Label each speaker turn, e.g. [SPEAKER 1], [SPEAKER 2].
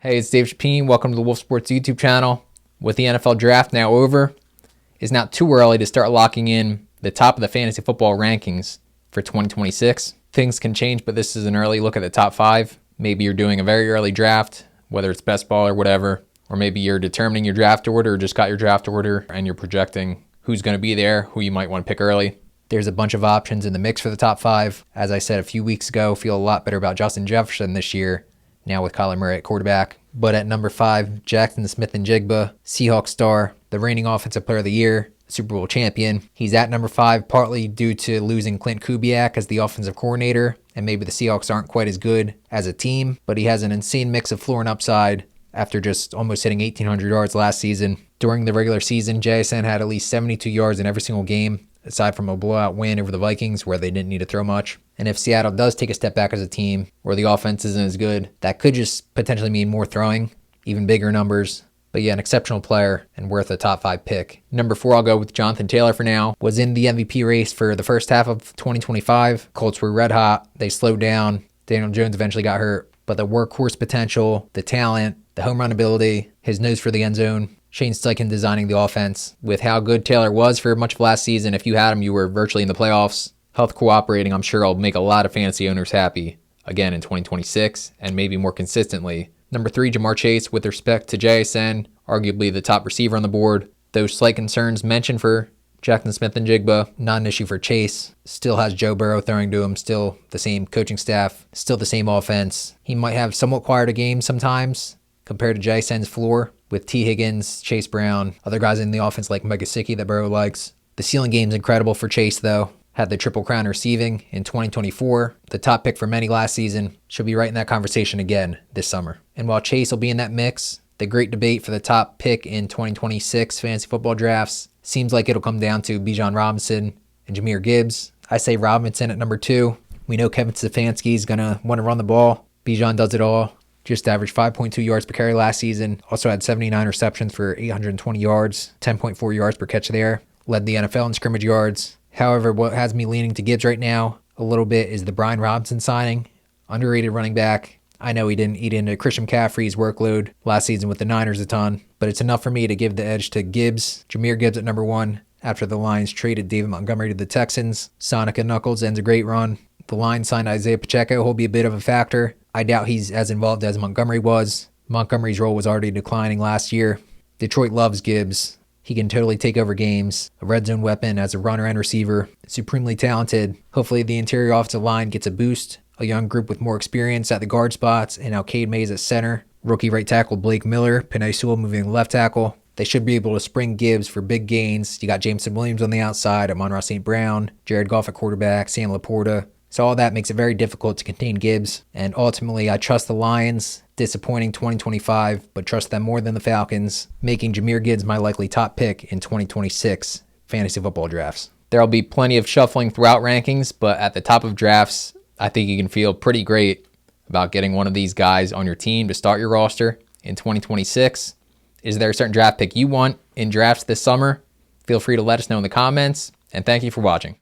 [SPEAKER 1] Hey, it's Dave Chapin. Welcome to the Wolf Sports YouTube channel. With the NFL draft now over, it's not too early to start locking in the top of the fantasy football rankings for 2026. Things can change, but this is an early look at the top 5. Maybe you're doing a very early draft, whether it's best ball or whatever, or maybe you're determining your draft order or just got your draft order and you're projecting who's going to be there, who you might want to pick early. There's a bunch of options in the mix for the top 5. As I said a few weeks ago, feel a lot better about Justin Jefferson this year, now with Kyler Murray at quarterback. But at number 5, Jaxon Smith-Njigba, Seahawks star, the reigning offensive player of the year, Super Bowl champion. He's at number 5 partly due to losing Clint Kubiak as the offensive coordinator, and maybe the Seahawks aren't quite as good as a team, but he has an insane mix of floor and upside after just almost hitting 1,800 yards last season. During the regular season, Jaxon had at least 72 yards in every single game, aside from a blowout win over the Vikings where they didn't need to throw much. And if Seattle does take a step back as a team, or the offense isn't as good, that could just potentially mean more throwing, even bigger numbers. But yeah, an exceptional player and worth a top 5 pick. Number 4, I'll go with Jonathan Taylor for now. Was in the MVP race for the first half of 2025. Colts were red hot. They slowed down. Daniel Jones eventually got hurt. But the workhorse potential, the talent, the home run ability, his nose for the end zone, Shane Steichen designing the offense. With how good Taylor was for much of last season, if you had him, you were virtually in the playoffs. Health cooperating, I'm sure I'll make a lot of fantasy owners happy again in 2026 and maybe more consistently. Number 3, Ja'Marr Chase. With respect to Jaxon, arguably the top receiver on the board. Those slight concerns mentioned for Jaxon Smith-Njigba, not an issue for Chase. Still has Joe Burrow throwing to him, still the same coaching staff, still the same offense. He might have somewhat quieter games sometimes compared to Jaxon's floor with T. Higgins, Chase Brown, other guys in the offense like Mike Gesicki that Burrow likes. The ceiling game's incredible for Chase though. Had the Triple Crown receiving in 2024. The top pick for many last season. Should be right in that conversation again this summer. And while Chase will be in that mix, the great debate for the top pick in 2026 fantasy football drafts seems like it'll come down to Bijan Robinson and Jahmyr Gibbs. I say Robinson at number 2. We know Kevin Stefanski is going to want to run the ball. Bijan does it all. Just averaged 5.2 yards per carry last season. Also had 79 receptions for 820 yards, 10.4 yards per catch there. Led the NFL in scrimmage yards. However, what has me leaning to Gibbs right now a little bit is the Brian Robinson signing. Underrated running back. I know he didn't eat into Christian McCaffrey's workload last season with the Niners a ton, but it's enough for me to give the edge to Gibbs. Jahmyr Gibbs at number 1 after the Lions traded David Montgomery to the Texans. Sonic and Knuckles ends a great run. The Lions signed Isaiah Pacheco, who'll be a bit of a factor. I doubt he's as involved as Montgomery was. Montgomery's role was already declining last year. Detroit loves Gibbs. He can totally take over games. A red zone weapon as a runner and receiver. Supremely talented. Hopefully the interior offensive line gets a boost. A young group with more experience at the guard spots and Alcade Mays at center. Rookie right tackle Blake Miller. Penei Sewell moving left tackle. They should be able to spring Gibbs for big gains. You got Jameson Williams on the outside, Amon-Ra St. Brown, Jared Goff at quarterback, Sam Laporta. So all that makes it very difficult to contain Gibbs. And ultimately, I trust the Lions. Disappointing 2025, but trust them more than the Falcons, making Jahmyr Gibbs my likely top pick in 2026 fantasy football drafts. There'll be plenty of shuffling throughout rankings, but at the top of drafts, I think you can feel pretty great about getting one of these guys on your team to start your roster in 2026. Is there a certain draft pick you want in drafts this summer? Feel free to let us know in the comments, and thank you for watching.